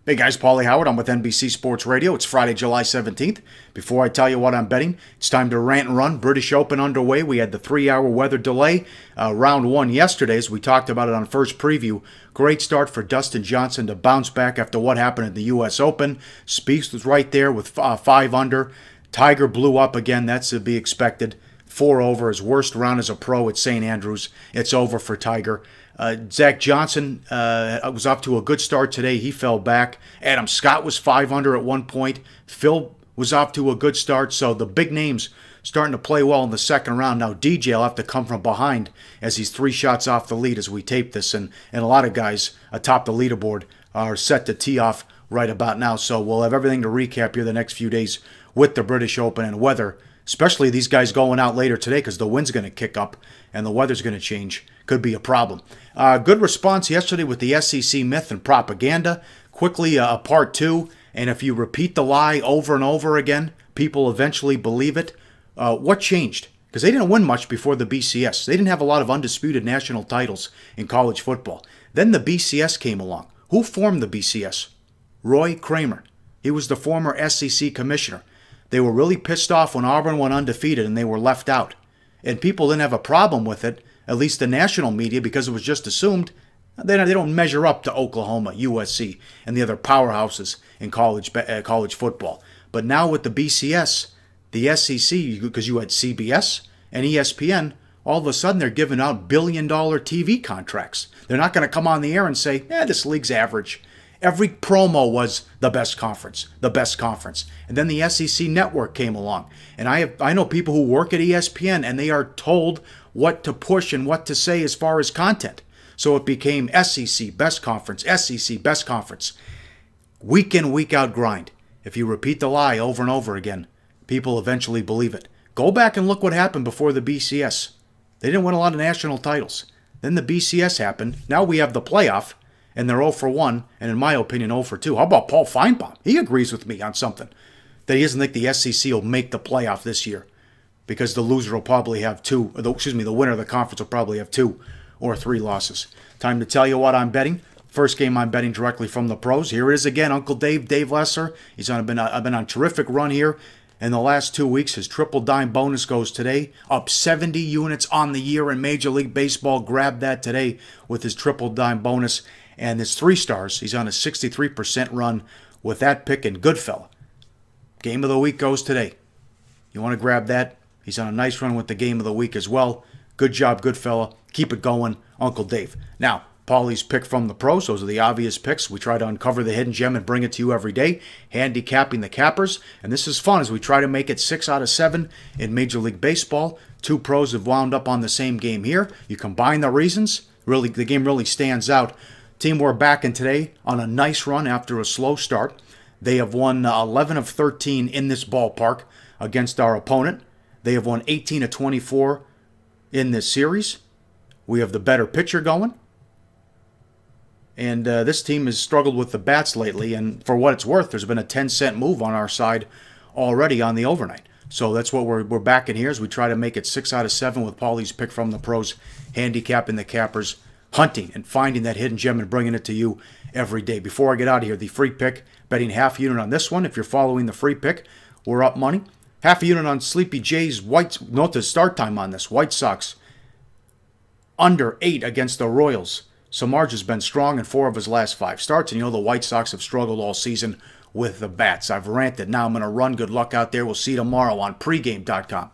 Hey guys, Pauly Howard. I'm with NBC Sports Radio. It's Friday, July 17th. Before I tell you what I'm betting, it's time to rant and run. British Open underway. We had the 3-hour weather delay. Round one yesterday, as we talked about it on first preview. Great start for Dustin Johnson to bounce back after what happened at the U.S. Open. Spieth was right there with 5 under. Tiger blew up again. That's to be expected. 4 over. His worst round as a pro at St. Andrews. It's over for Tiger. Zach Johnson was off to a good start today. He fell back. Adam Scott was 5 under at one point. Phil was off to a good start. So the big names starting to play well in the second round. Now DJ will have to come from behind as he's 3 shots off the lead as we tape this. And a lot of guys atop the leaderboard are set to tee off right about now. So we'll have everything to recap here the next few days with the British Open and weather. Especially these guys going out later today because the wind's going to kick up and the weather's going to change. Could be a problem. Good response yesterday with the SEC myth and propaganda. Quickly, a part 2. And if you repeat the lie over and over again, people eventually believe it. What changed? Because they didn't win much before the BCS. They didn't have a lot of undisputed national titles in college football. Then the BCS came along. Who formed the BCS? Roy Kramer. He was the former SEC commissioner. They were really pissed off when Auburn went undefeated and they were left out. And people didn't have a problem with it, at least the national media, because it was just assumed they don't measure up to Oklahoma, USC, and the other powerhouses in college football. But now with the BCS, the SEC, because you had CBS and ESPN, all of a sudden they're giving out billion-dollar TV contracts. They're not going to come on the air and say, this league's average. Every promo was the best conference, the best conference. And then the SEC network came along. And I know people who work at ESPN and they are told what to push and what to say as far as content. So it became SEC, best conference, SEC, best conference. Week in, week out grind. If you repeat the lie over and over again, people eventually believe it. Go back and look what happened before the BCS. They didn't win a lot of national titles. Then the BCS happened. Now we have the playoff. And they're 0 for 1, and in my opinion, 0 for 2. How about Paul Feinbaum? He agrees with me on something. That he doesn't think the SEC will make the playoff this year. Because the loser will probably have the winner of the conference will probably have 2 or 3 losses. Time to tell you what I'm betting. First game I'm betting directly from the pros. Here it is again, Uncle Dave Lesser. I've been on a terrific run here. In the last 2 weeks, his triple dime bonus goes today. Up 70 units on the year in Major League Baseball. Grab that today with his triple dime bonus. And his 3 stars, he's on a 63% run with that pick in Goodfella. Game of the week goes today. You want to grab that? He's on a nice run with the game of the week as well. Good job, Goodfella. Keep it going, Uncle Dave. Now, Pauly's pick from the pros. Those are the obvious picks. We try to uncover the hidden gem and bring it to you every day. Handicapping the cappers. And this is fun as we try to make it 6 out of 7 in Major League Baseball. 2 pros have wound up on the same game here. You combine the reasons. Really, the game really stands out. Team we're backing today on a nice run after a slow start. They have won 11 of 13 in this ballpark against our opponent. They have won 18 of 24 in this series. We have the better pitcher going. And this team has struggled with the bats lately. And for what it's worth, there's been a 10-cent move on our side already on the overnight. So that's what we're backing here as we try to make it 6 out of 7 with Pauly's pick from the pros, handicapping the cappers, hunting and finding that hidden gem and bringing it to you every day. Before I get out of here, the free pick, betting half unit on this one. If you're following the free pick, we're up money. Half a unit on Sleepy J's note the start time on this. White Sox under 8 against the Royals. Samardzija has been strong in 4 of his last 5 starts, and the White Sox have struggled all season with the bats. I've ranted. Now I'm going to run. Good luck out there. We'll see you tomorrow on pregame.com.